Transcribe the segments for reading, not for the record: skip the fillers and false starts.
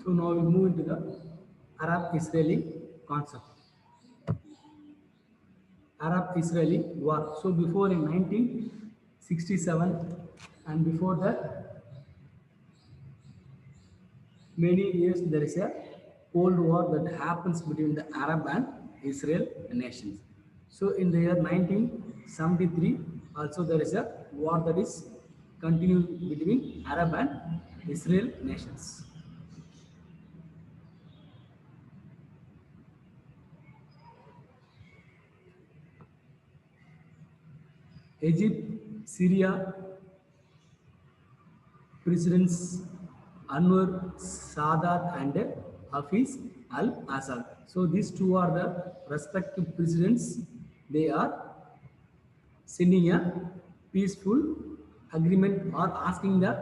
So now we move into the Arab-Israeli concept. Arab-Israeli war. So before in 1967 and before that many years there is a cold war that happens between the Arab and Israel nations. So in the year 1973 also there is a war that is continued between Arab and Israel nations. Egypt, Syria, presidents Anwar Sadat and Hafiz al-Assad. So these two are the respective presidents. They are sending a peaceful agreement or asking the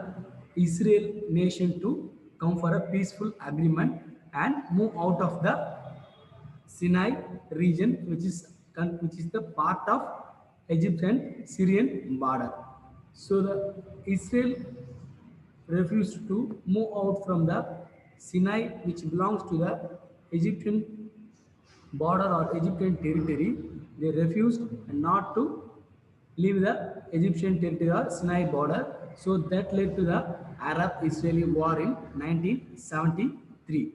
Israel nation to come for a peaceful agreement and move out of the Sinai region, which is the part of Egypt and Syrian border. So the Israel refused to move out from the Sinai, which belongs to the Egyptian border or Egyptian territory. They refused not to leave the Egyptian territory or Sinai border. So that led to the Arab-Israeli war in 1973.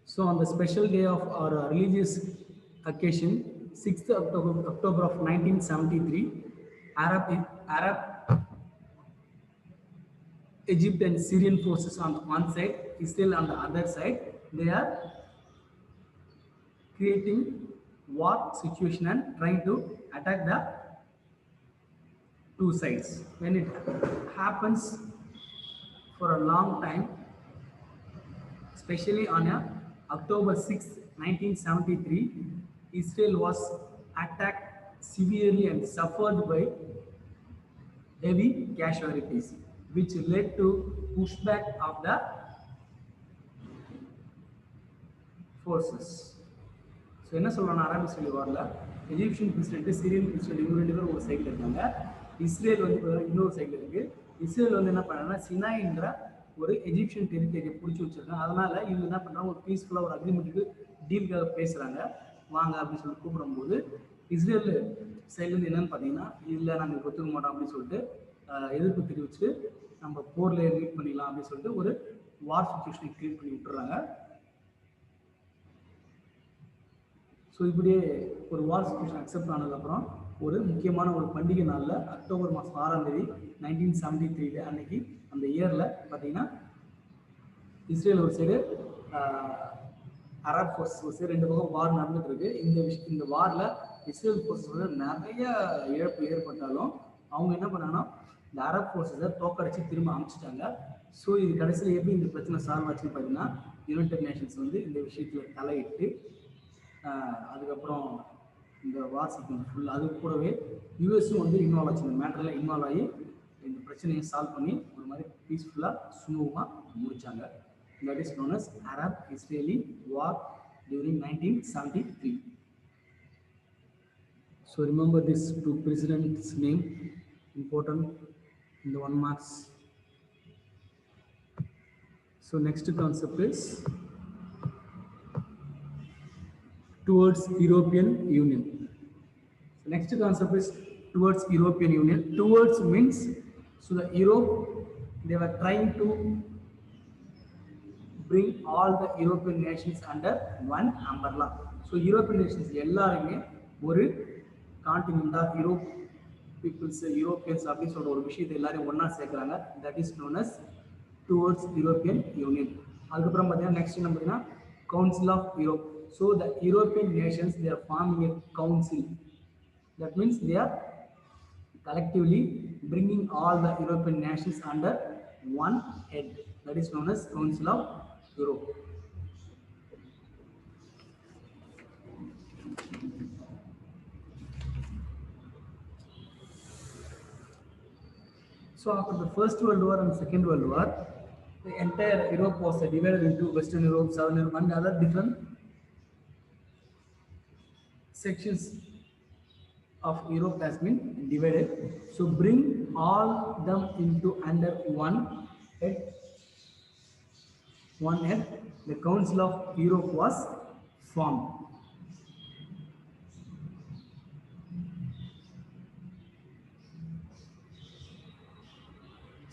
So on the special day of our religious occasion, 6th October of 1973, Arab Egypt and Syrian forces on one side, Israel on the other side, they are creating war situation and trying to attack the two sides. When it happens for a long time, especially on October 6, 1973, Israel was attacked severely and suffered by heavy casualties, which led to pushback of the forces. So என்ன சொல்லணும், அரபு Israel வாரில் Egyptian president Syrian president இவங்க ரெண்டு பேரும் ஒரு சைடில் இருக்காங்க, இஸ்ரேல் வந்து இன்னொரு சைடில் இருக்குது. இஸ்ரேல் வந்து என்ன பண்ணாங்கன்னா சினாய்ன்ற ஒரு எஜிப்சியன் டெரிட்டரியை பிடிச்சி வச்சிருக்காங்க. அதனால இவங்க என்ன பண்ணுறாங்க, ஒரு பீஸ்ஃபுல்லாக ஒரு அக்ரிமெண்ட்டுக்கு டீலுக்காக பேசுகிறாங்க, வாங்க அப்படின்னு சொல்லிட்டு கூப்பிடும்போது இஸ்ரேல் சைட்லேருந்து என்னன்னு பார்த்தீங்கன்னா, இல்லை நாங்கள் ஒத்துக்க மாட்டோம் அப்படின்னு சொல்லிட்டு எதிர்ப்பு தெரிவிச்சுட்டு நம்ம போரில் மீட் பண்ணிக்கலாம் அப்படின்னு சொல்லிட்டு ஒரு வார் சுச்சுவேஷனை கிரியேட் பண்ணி விட்டுறாங்க. ஸோ இப்படியே ஒரு வார் சுச்சுவேஷன் அக்செப்ட் ஆனதுக்கப்புறம் ஒரு முக்கியமான ஒரு பண்டிகை நாளில் அக்டோபர் மாதம் 6ஆம் தேதி 1973 அன்னைக்கு அந்த இயரில் பார்த்தீங்கன்னா இஸ்ரேல் ஒரு சைடு அரப் ஃபோர்ஸ் ஒரு சைடு ரெண்டு பக்கம் வார் நடந்துட்டு இருக்கு. இந்த வாரில் இஸ்ரேல் ஃபோர்ஸஸ் வந்து நிறைய இழப்பு ஏற்பட்டாலும் அவங்க என்ன பண்ணாங்கன்னா இந்த அரப் ஃபோர்ஸஸை தோக்கடிச்சு திரும்ப அனுப்பிச்சிட்டாங்க. ஸோ இது கடைசியில் எப்படி இந்த பிரச்சனை சால்வ் ஆச்சுன்னு பார்த்தீங்கன்னா யுனைடெட் நேஷன்ஸ் வந்து இந்த விஷயத்தில் தலையிட்டு அதுக்கப்புறம் இந்த வார் சீக்வன்ஸ் ஃபுல் அது கூடவே யூஎஸும் வந்து இன்வால்வ் ஆச்சு, இந்த மேட்டரில் இன்வால்வ் ஆகி இந்த பிரச்சனையை சால்வ் பண்ணி ஒரு மாதிரி பீஸ்ஃபுல்லாக ஸ்மூவாக முடித்தாங்க. That is known as Arab Israeli war during 1973. So remember this two presidents name, important in the 1 marks. So next concept is towards European Union. So next concept is towards European Union. Towards means, so the Europe, they were trying to bring all the European nations under one umbrella. So European nations எல்லாருமே ஒரு கான்டினென்டா Europe peoples Europeans அப்படின்னு சொல்ற ஒரு விஷயத்தை எல்லாரையும் ஒன்னா சேர்க்குறாங்க. That is known as towards European Union. அதுக்கப்புறம் பார்த்தீங்கன்னா நெக்ஸ்ட் என்ன பார்த்தீங்கன்னா council of Europe. So the European nations, they are forming a council. That means they are collectively bringing all the European nations under one head. That is known as Council of Europe. So after the First World War and Second World War, the entire Europe was divided into Western Europe, Southern Europe, and other different sections of Europe has been divided. So bring all them into under one head. one year, the Council of Europe was formed.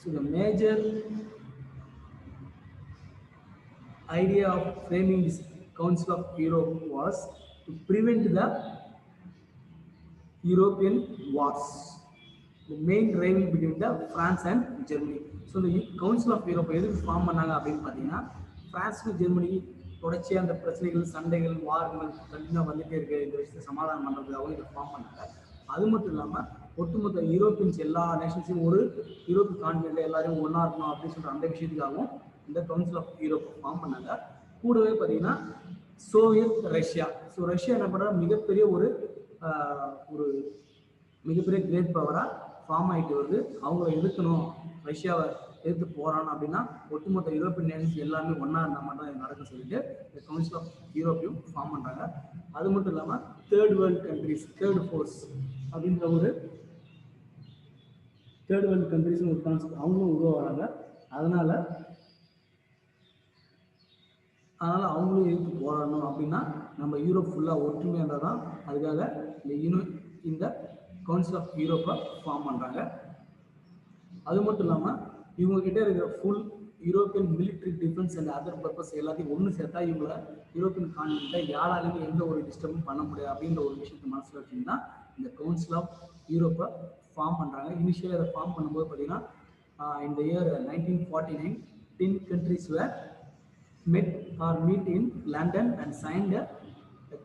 So the major idea of framing this Council of Europe was to prevent the European wars, the main rivalry between the France and Germany. So the Council of Europe எதுக்கு form பண்ணாங்க அப்படின்னு பார்த்தீங்கன்னா, பிரான்ஸுக்கும் Germany தொடர்ச்சியாக அந்த பிரச்சனைகள், சண்டைகள், வார்கள் கண்டினியூவாக வந்துட்டே இருக்கு, இந்த விஷயத்தை சமாதானம் பண்ணுறதுக்காக இதை ஃபார்ம் பண்ணாங்க. அது மட்டும் இல்லாமல் ஒட்டுமொத்த யூரோப்பியன்ஸ் எல்லா நேஷன்ஸையும் ஒரு யூரோப்பியன் கான்டினென்ட்ல எல்லாரையும் ஒன்றா இருக்கணும் அப்படின்னு சொல்கிற அந்த விஷயத்துக்காகவும் இந்த கவுன்சில் ஆஃப் யூரோப் ஃபார்ம் பண்ணாங்க. கூடவே பார்த்தீங்கன்னா சோவியத் ரஷ்யா. ஸோ ரஷ்யா என்ன பண்ணுற மிகப்பெரிய ஒரு மிகப்பெரிய கிரேட் பவராக ஃபார்ம் ஆகிட்டு வருது. அவங்கள எதிர்க்கணும், ரஷ்யாவை எதிர்த்து போகிறான் அப்படின்னா ஒட்டுமொத்த யூரோப்பியன் நேஷன்ஸ் எல்லாமே ஒன்றா இருந்தால் மட்டும் இது நடக்கும் சொல்லிட்டு இந்த கவுன்சில் ஆஃப் யூரோப்பையும் ஃபார்ம் பண்ணுறாங்க. அது மட்டும் இல்லாமல் third world countries, third force அப்படின்ற ஒரு தேர்ட் வேர்ல்டு கண்ட்ரிஸ்னு ஒரு கான்செப்ட் அவங்களும் உருவாகிறாங்க. அதனால் அவங்களும் எதிர்த்து போராடணும் அப்படின்னா நம்ம யூரோப் ஃபுல்லாக ஒற்றுமையாக இருந்தால் தான். அதுக்காக இந்த கவுன்சில் ஆஃப் யூரோப்பை ஃபார்ம் பண்ணுறாங்க. அது மட்டும் இல்லாமல் இவங்ககிட்ட இருக்கிற full European military defence and other purpose எல்லாத்தையும் ஒன்று சேர்த்தா இவங்கள யூரோப்பியன் கான்டினென்ட்டை யாராலையுமே எந்த ஒரு டிஸ்டர்பும் பண்ண முடியாது அப்படின்ற ஒரு விஷயத்தை மனசில் வச்சிங்கன்னா இந்த கவுன்சில் ஆஃப் யூரோப்பை ஃபார்ம் பண்ணுறாங்க. இனிஷியலாக அதை ஃபார்ம் பண்ணும்போது பார்த்தீங்கன்னா இந்த year 1949 10 countries were met or meet in London and signed a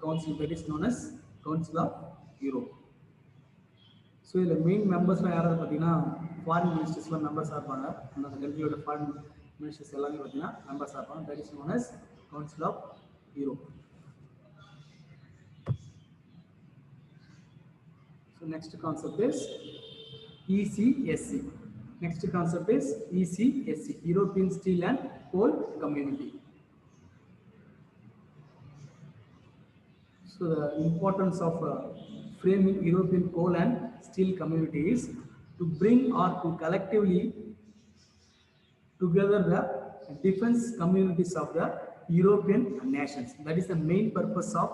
council that is known as Council of Europe. So இதில் மெயின் மெம்பர்ஸ்லாம் யாராவது பார்த்தீங்கன்னா ஃபாரின் மினிஸ்டர்ஸ்லாம் மெம்பர்ஸாக இருப்பாங்க. அந்த கண்ட்ரியோட ஃபாரின் மினிஸ்டர்ஸ் எல்லாமே பார்த்தீங்கன்னா மெம்பர்ஸாக இருப்பாங்க. That is known as council of Europe. So next concept is ECSC. Next concept is ECSC, European Steel and Coal Community. So the importance of framing European coal and steel community is to bring or to collectively together the defense communities of the European nations. That is the main purpose of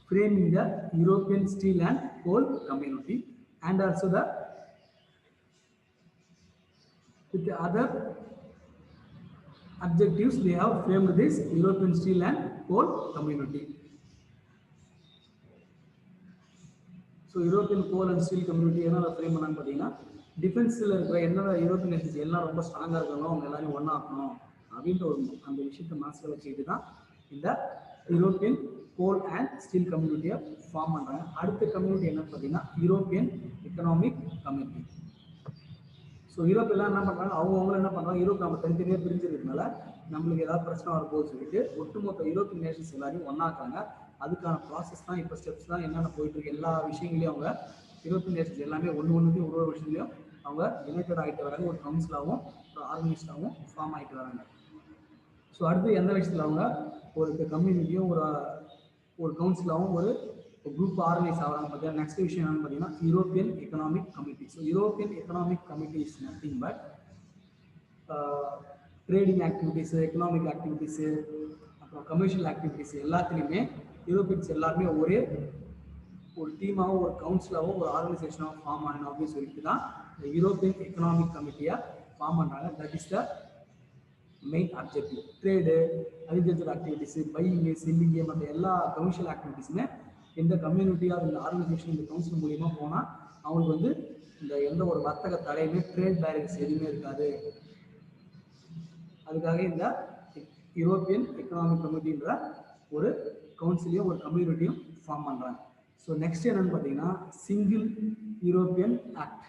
framing the European steel and coal community. And also with the other objectives they have framed this European steel and coal community. So European coal and steel community என்ன frame பண்ணான்னு பார்த்தீங்கன்னா, டிஃபென்ஸில் இருக்கிற என்ன European Nations எல்லாம் ரொம்ப ஸ்ட்ராங்காக இருக்காங்களோ அவங்க எல்லாரையும் ஒன்றா ஆக்கணும் அப்படின்ற ஒரு அந்த விஷயத்தை மனசில் வச்சுக்கிட்டு தான் இந்த யூரோப்பியன் கோல் அண்ட் ஸ்டீல் கம்யூனிட்டியை ஃபார்ம் பண்ணுறாங்க. அடுத்த கம்யூனிட்டி என்னன்னு பார்த்தீங்கன்னா European economic community. So Europe எல்லாம் என்ன பண்ணுறாங்க, அவங்கவுங்களும் என்ன பண்ணுறாங்க, யூரோப் நம்ம தனித்தனியாக பிரிஞ்சிருக்கனால நம்மளுக்கு ஏதாவது பிரச்சனை வரப்போகுது சொல்லிட்டு ஒட்டுமொத்த யூரோப்பியன் நேஷன்ஸ் எல்லாரையும் ஒன்றாக்காங்க. அதுக்கான ப்ராசஸ் தான் இப்போ ஸ்டெப்ஸ் தான் என்னென்ன போயிட்டு இருக்கு. எல்லா விஷயங்களையும் அவங்க யூரோப்பியன் நேஷன்ஸ் எல்லாமே ஒன்றுத்தையும் ஒரு விஷயங்களையும் அவங்க யுனைடட் ஆகிட்டு வராங்க. ஒரு கவுன்சிலாகவும் ஒரு ஆர்கனைஸ்டாகவும் ஃபார்ம் ஆகிட்டு வராங்க. ஸோ அடுத்து எந்த விஷயத்தில் அவங்க ஒரு கம்யூனிட்டியும் ஒரு கவுன்சிலாகவும் ஒரு குரூப் ஆர்கனைஸ் ஆகிறாங்க பார்த்தீங்கன்னா. நெக்ஸ்ட் விஷயம் என்னன்னு பார்த்தீங்கன்னா European economic committee. So European economic committee is nothing but trading activities, economic activities, அப்புறம் கமர்ஷியல் ஆக்டிவிட்டீஸ் எல்லாத்துலேயுமே யூரோப்பியன்ஸ் எல்லாருமே ஒரே ஒரு டீமாகவும் ஒரு கவுன்சிலாகவும் ஒரு ஆர்கனைசேஷனாகவும் ஃபார்ம் ஆகணும் அப்படின்னு சொல்லிட்டு தான் இந்த யூரோப்பியன் எக்கனாமிக் கமிட்டியை ஃபார்ம் பண்ணுறாங்க. That is the main objective. Trade, agriculture activities, buying, selling, மற்ற எல்லா கமர்ஷியல் ஆக்டிவிட்டீஸுமே இந்த கம்யூனிட்டியாக இந்த ஆர்கனைசேஷன் இந்த கவுன்சில் மூலியமாக போனால் அவங்களுக்கு இந்த எந்த ஒரு வர்த்தக தடையுமே, ட்ரேட் பேரியர்ஸ் எதுவுமே இருக்காது. அதுக்காக இந்த யூரோப்பியன் எக்கனாமிக் கமிட்டின்ற ஒரு கவுன்சிலையும் ஒரு கம்யூனிட்டியும் ஃபார்ம் பண்ணுறாங்க. ஸோ நெக்ஸ்ட் என்னன்னு பார்த்தீங்கன்னா சிங்கிள் யூரோப்பியன் ஆக்ட்.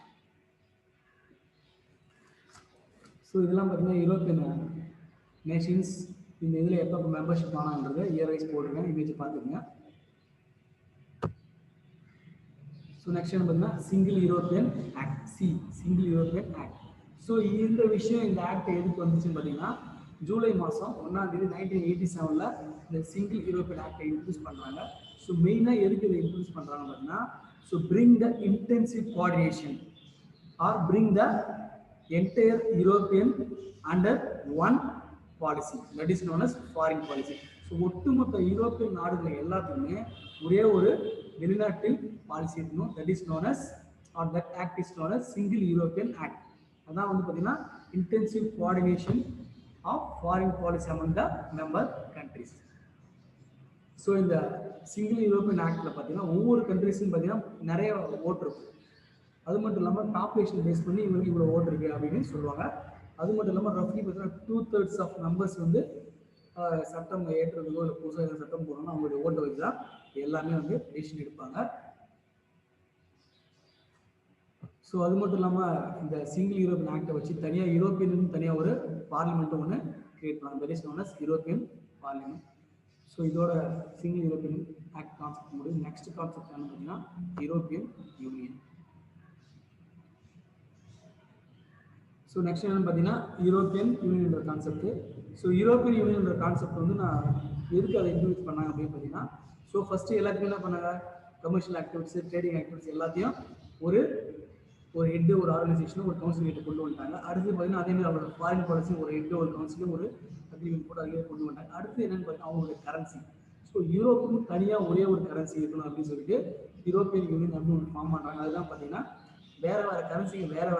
ஸோ இதெல்லாம் பார்த்தீங்கன்னா யூரோப்பியன் நேஷன்ஸ் இந்த இதில் எப்போ மெம்பர்ஷிப் ஆனான்றது இயர் வைஸ் போட்டிருக்கேன், இமேஜ் பார்த்துருங்க. ஸோ நெக்ஸ்ட் என்ன பார்த்தீங்கன்னா single European act, single European act. So இந்த விஷயம், இந்த ஆக்ட் எதுக்கு வந்துச்சுன்னு பார்த்தீங்கன்னா ஜூலை மாதம் 1ஆம் தேதி 1987 இந்த சிங்கிள் யூரோப்பியன் ஆக்டை இன்ட்ரடியூஸ் பண்ணுறாங்க. ஸோ மெயினாக எதுக்கு இதை இன்ட்ரடியூஸ் பண்ணுறாங்க பார்த்தீங்கன்னா, so bring the intensive coordination or bring the entire European under one policy, that is known as foreign policy. So ஒட்டுமொத்த யூரோப்பியன் நாடுகள் எல்லாத்துக்குமே ஒரே ஒரு வெளிநாட்டு பாலிசி இருக்கணும், that is known as or that act is known as single European act. அதான் வந்து பார்த்தீங்கன்னா intensive coordination of foreign policy among the member countries. So இந்த சிங்கிள் யூரோப்பியன் ஆக்டில் பார்த்தீங்கன்னா ஒவ்வொரு கண்ட்ரிஸும் பார்த்தீங்கன்னா நிறைய ஓட்டு இருக்கும். அது மட்டும் இல்லாமல் பாப்புலேஷன் பேஸ் பண்ணி இவங்களுக்கு இவ்வளோ ஓட்டு இருக்குது அப்படின்னு சொல்லுவாங்க. அது மட்டும் இல்லாமல் ரஃப்லி பார்த்தீங்கன்னா 2/3 ஆஃப் மெம்பர்ஸ் வந்து சட்டம் ஏற்றுறதுக்கோ இல்லை புதுசாக எதாவது சட்டம் போடணும்னா அவங்களுடைய ஓட்டை வச்சு தான் எல்லாமே வந்து டெசிஷன் எடுப்பாங்க. ஸோ அது மட்டும் இல்லாமல் இந்த சிங்கிள் யூரோப்பியன் ஆக்டை வச்சு தனியாக யூரோப்பியன் தனியாக ஒரு பார்லிமெண்ட்டும் ஒன்று கிரியேட் பண்ணாங்க, that is known as European parliament. So இதோட சிங்கிள் யூரோப்பியன் ஆக்ட் கான்செப்ட் முடியும். நெக்ஸ்ட் கான்செப்ட் என்ன பார்த்தீங்கன்னா யூரோப்பியன் யூனியன். ஸோ நெக்ஸ்ட் என்னன்னு பார்த்தீங்கன்னா யூரோப்பியன் யூனியன்ற கான்செப்ட். ஸோ யூரோப்பியன் யூனியன்ற கான்செப்ட் வந்து நான் எதுக்கு அதை இன்ட்ரடியூஸ் பண்ணாங்க அப்படின்னு பார்த்தீங்கன்னா, ஸோ ஃபஸ்ட்டு எல்லாத்துக்கும் என்ன பண்ணாங்க, கமர்ஷியல் ஆக்டிவிட்டிஸ், ட்ரேடிங் ஆக்டிவிட்டிஸ் எல்லாத்தையும் ஒரு ஹெட்டு, ஒரு ஆர்கனைசேஷனும் ஒரு கவுன்சில் கிட்ட கொண்டு வந்துட்டாங்க. அடுத்து பார்த்தீங்கன்னா அதேமாதிரி அவங்களோட ஃபாரின் பாலிசி ஒரு ஹெட்டு, ஒரு கவுன்சிலும் ஒரு அக்ரிமெண்ட் போட்டு அதிலே கொண்டு வந்தாங்க. அடுத்து என்னன்னு பார்த்தீங்கன்னா அவங்களுடைய கரன்சி. ஸோ யூரோப்புக்கு தனியாக ஒரே ஒரு கரன்சி இருக்கணும் அப்படின்னு சொல்லிட்டு யூரோப்பியன் யூனியன் அப்படின்னு ஒன்று ஃபார்ம் பண்ணுறாங்க. அதுதான் பார்த்தீங்கன்னா வேறு வேறு கரன்சிங்க, வேறு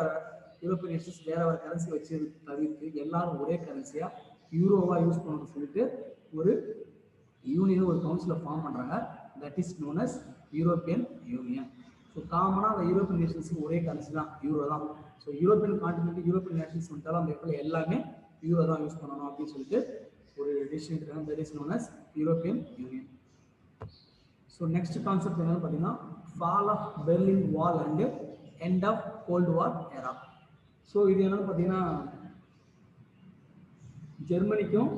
யூரோப்பியன் நேஷன்ஸ் வேறு கரன்சி வச்சு தவிர்த்து எல்லாரும் ஒரே கரன்சியாக யூரோவாக யூஸ் பண்ணணும்னு சொல்லிட்டு ஒரு யூனியன், ஒரு கவுன்சிலை ஃபார்ம் பண்ணுறாங்க. That is known as European union. So காமனாக அந்த யூரோப்பியன் நேஷன்ஸுக்கு ஒரே கரன்சி தான், யூரோ தான். So European continent, European nations வந்துட்டாலும் அந்த இடத்துல எல்லாமே யூரோ தான் யூஸ் பண்ணணும் அப்படின்னு சொல்லிட்டு ஒரு டிசிஷன் எடுக்கிறாங்க. That is known as European union. So next concept என்னன்னு பார்த்தீங்கன்னா fall of Berlin wall and end of cold war era. So இது என்னன்னு பார்த்தீங்கன்னா ஜெர்மனிக்கும்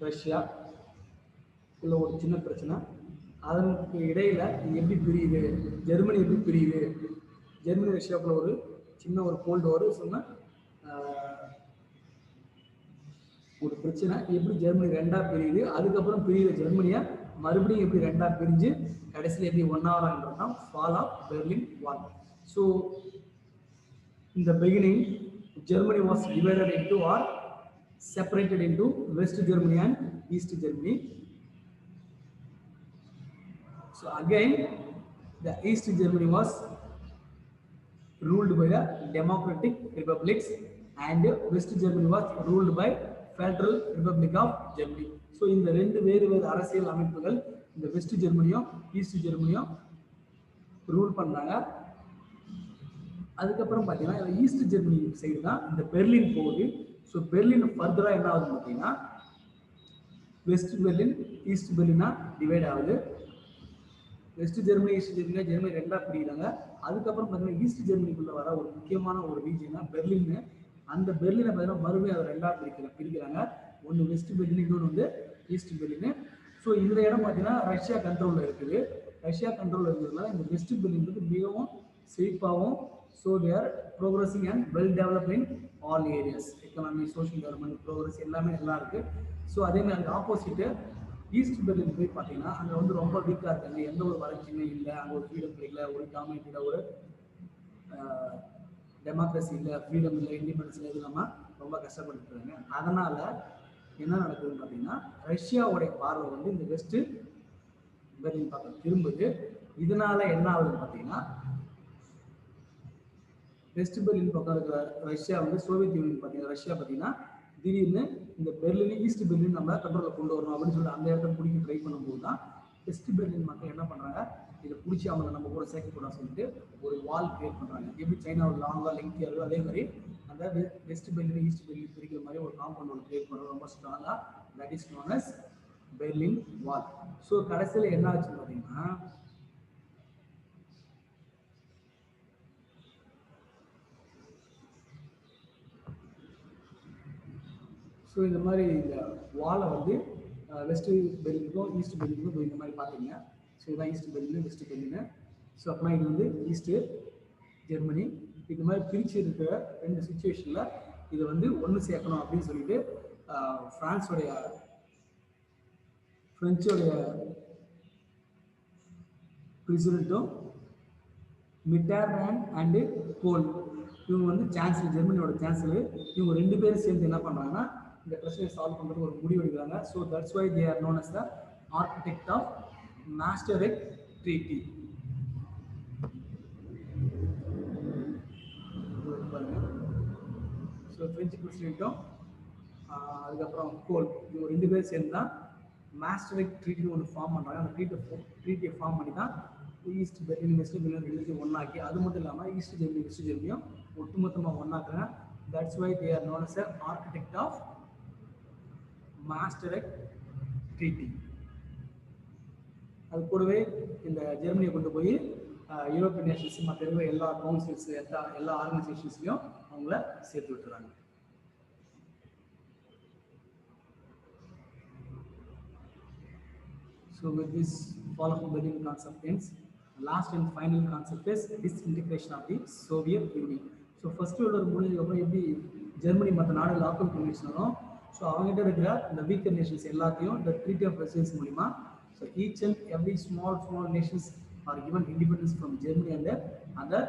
ரஷ்யா உள்ள ஒரு சின்ன பிரச்சனை. அதற்கு இடையில எப்படி பிரியுது, ஜெர்மனி எப்படி பிரியுது, ஜெர்மனி ரஷ்யாவுக்குள்ள ஒரு சின்ன ஒரு கோல்டு வார் சொன்ன ஒரு பிரச்சனை. எப்படி ஜெர்மனி ரெண்டாக பிரியுது, அதுக்கப்புறம் பிரியுற ஜெர்மனியை மறுபடியும் எப்படி ரெண்டாக பிரிஞ்சு கடைசியில் எப்படி ஒன்றாகிறாங்கிறது தான் fall of Berlin wall. So in the beginning Germany was divided into or separated into West Germany and East Germany. So again the East Germany was ruled by the democratic republics and West Germany was ruled by Federal Republic of Germany. So இந்த ரெண்டு வேறு வேறு அரசியல் அமைப்புகள் இந்த west ஜெர்மனியும் east ஜெர்மனியும் rule பண்ணாங்க. அதுக்கப்புறம் பார்த்தீங்கன்னா ஈஸ்ட் ஜெர்மனி சைடு தான் இந்த பெர்லின் போகுது. ஸோ பெர்லின் ஃபர்தராக என்ன ஆகுதுன்னு பார்த்தீங்கன்னா வெஸ்ட் பெர்லின் ஈஸ்ட் பெர்லினா டிவைட் ஆகுது. வெஸ்ட் ஜெர்மனி ஈஸ்ட் ஜெர்மனியா ஜெர்மனி ரெண்டாக பிரிக்கிறாங்க. அதுக்கப்புறம் பார்த்தீங்கன்னா ஈஸ்ட் ஜெர்மனிக்குள்ளே வர ஒரு முக்கியமான ஒரு ரீஜன் பெர்லின்னு. அந்த பெர்லினை பார்த்தீங்கன்னா மறுபடியும் அதை ரெண்டாக பிரிக்கிறாங்க. ஒன்று வெஸ்ட் பெர்லின், இன்னொன்று வந்து ஈஸ்ட் பெர்லின்னு. ஸோ இந்த இடம் பார்த்தீங்கன்னா ரஷ்யா கண்ட்ரோலில் இருக்குது. ரஷ்யா கண்ட்ரோலில் இருக்கிறதுனால இந்த வெஸ்ட் பெர்லின் வந்து மிகவும் செழிப்பாகவும், so they are progressing and well developed in all areas, economy, social development, progress எல்லாமே நல்லா இருக்குது. ஸோ அதேமாதிரி அதுக்கு ஆப்போசிட்டு ஈஸ்ட் பெர்லின் போய் பார்த்தீங்கன்னா அங்கே வந்து ரொம்ப வீக்காக இருக்காங்க, எந்த ஒரு வளர்ச்சியுமே இல்லை, அங்கே ஒரு ஃப்ரீடம் கிடைக்கல, ஒரு டாமினேட்டட ஒரு டெமோக்ரஸி இல்லை, ஃப்ரீடம் இல்லை, இண்டிபெண்டன்ஸ் இல்லை, இது இல்லாமல் ரொம்ப கஷ்டப்பட்டுருக்காங்க. அதனால் என்ன நடக்குதுன்னு பார்த்தீங்கன்னா ரஷ்யாவுடைய பார்வை வந்து இந்த வெஸ்ட்டு பெர்லின் பக்கம் திரும்புது. இதனால என்ன ஆகுதுன்னு பார்த்தீங்கன்னா வெஸ்ட் பெர்லின் பக்கம் இருக்கிற ரஷ்யா வந்து சோவியத் யூனியன் பார்த்தீங்கன்னா ரஷ்யா பார்த்தீங்கன்னா திடீர்னு இந்த பெர்லின் ஈஸ்ட் பெர்லின் நம்ம கண்ட்ரோலில் கொண்டு வரணும் அப்படின்னு சொல்லி அந்த இடத்த பிடிக்க ட்ரை பண்ணும்போது தான் வெஸ்ட் பெர்லின் மக்கள் என்ன பண்ணுறாங்க, இதை பிடிச்சி அவங்க நம்ம கூட சேர்க்கக்கூடாதுன்னு சொல்லிட்டு ஒரு வால் கிரியேட் பண்ணுறாங்க. எப்படி சைனாவோட லாங்காக லெங்க்தியாக இருக்கோ அதே மாதிரி அந்த வெஸ்ட் பெர்லின் ஈஸ்ட் பெர்லின் பிரிக்கிற மாதிரி ஒரு காம்பவுண்ட் ஒன்று கிரியேட் பண்ணுறது ரொம்ப ஸ்ட்ராங்காக. That is known as Berlin wall. So கடைசியில் என்ன ஆச்சுன்னு பார்த்தீங்கன்னா ஸோ இந்த மாதிரி இந்த வாலை வந்து வெஸ்ட் பெர்லினுக்கும் ஈஸ்ட் பெர்லினுக்கும் இந்த மாதிரி பார்த்தீங்க. ஸோ இதான் east Berlin, west Berlin. So அப்படின்னா இது வந்து ஈஸ்ட்டு ஜெர்மனி. இது மாதிரி பிரித்து இருக்கிற ரெண்டு சுச்சுவேஷனில் இதை வந்து ஒன்று சேர்க்கணும் அப்படின்னு சொல்லிட்டு ஃப்ரெஞ்சோடைய பிரசிடென்ட்டும் மிட்டர்லாண்ட் அண்டு கோல் இவங்க வந்து சான்சலர், ஜெர்மனியோட சான்சலர், இவங்க ரெண்டு பேரும் சேர்ந்து என்ன பண்ணுறாங்கன்னா இந்த பிரச்சனையை சால்வ் பண்ணுறது ஒரு முடிவு எடுக்கிறாங்க. So that's why they are known as the architect of Maastricht treaty. பாருங்க. ஸோ ஃப்ரெஞ்சு பிரசிடென்ட்டும் அதுக்கப்புறம் கோல் இவங்க 2 பேரும் சேர்ந்து தான் மாஸ்டரிக் ட்ரீட்டின்னு ஒன்று ஃபார்ம் பண்ணுறாங்க. அந்த ட்ரீட்டியை ஃபார்ம் பண்ணி தான் ஈஸ்ட் பெர்லின் வெஸ்ட் பெர்லின் ரெண்டுத்தையும் ஒன்றாக்கி, அது மட்டும் இல்லாமல் ஈஸ்ட் ஜெர்மனி வெஸ்ட் ஜெர்மனியும் ஒட்டுமொத்தமாக ஒன்றாக்குறாங்க. That's why they are known as a architect of Maastricht treaty. அது கூடவே இந்த ஜெர்மனியை கொண்டு போய் யூரோப்பியன் நேஷன்ஸ் மற்ற இருக்கிற எல்லா கவுன்சில்ஸ் எல்லா ஆர்கனைசேஷன்ஸ்லையும் அவங்கள சேர்த்து விட்டுறாங்க. So with this fall of Berlin concept ends. Last and final concept is disintegration of the Soviet Union. So first world முடிஞ்சதுக்கு அப்புறம் எப்படி ஜெர்மனி மற்ற நாடுகள் ஆக்குபை பண்ணிச்சுனாலும் ஸோ அவங்ககிட்ட இருக்கிற இந்த வீக்கர் நேஷன்ஸ் எல்லாத்தையும் இந்த ட்ரீட்டி ஆஃப் வெர்சைல்ஸ் மூலிமா so each and every small nations are given independence from Germany and the other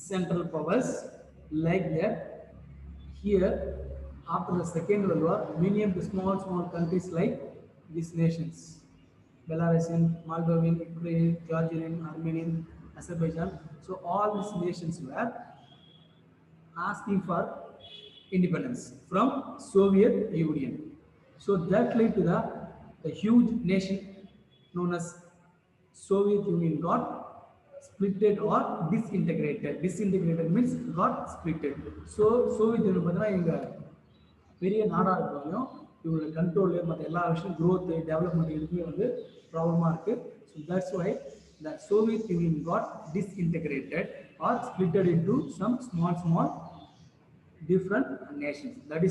central powers. Like that, here after the Second World War, many of the small countries like these nations, Belarusian, Moldovan, Ukrainian, Georgian, Armenian, Azerbaijan, so all these nations were asking for independence from Soviet Union. So that led to the huge nation known as Soviet Union got splitted or disintegrated. Disintegrated means got splitted. So Soviet Union பார்த்தா எங்க பெரிய நாடாக இருந்தாலும் இவங்களோட control மற்ற எல்லா விஷயம் growth development எதுக்குமே வந்து ப்ராப்ளமாக இருக்குது. So that's why the Soviet union got disintegrated or splitted into some small different nations. That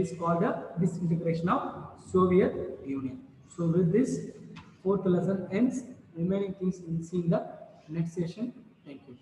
is called the disintegration of Soviet Union. So with this, fourth lesson ends. Remaining things we will see in the next session. Thank you.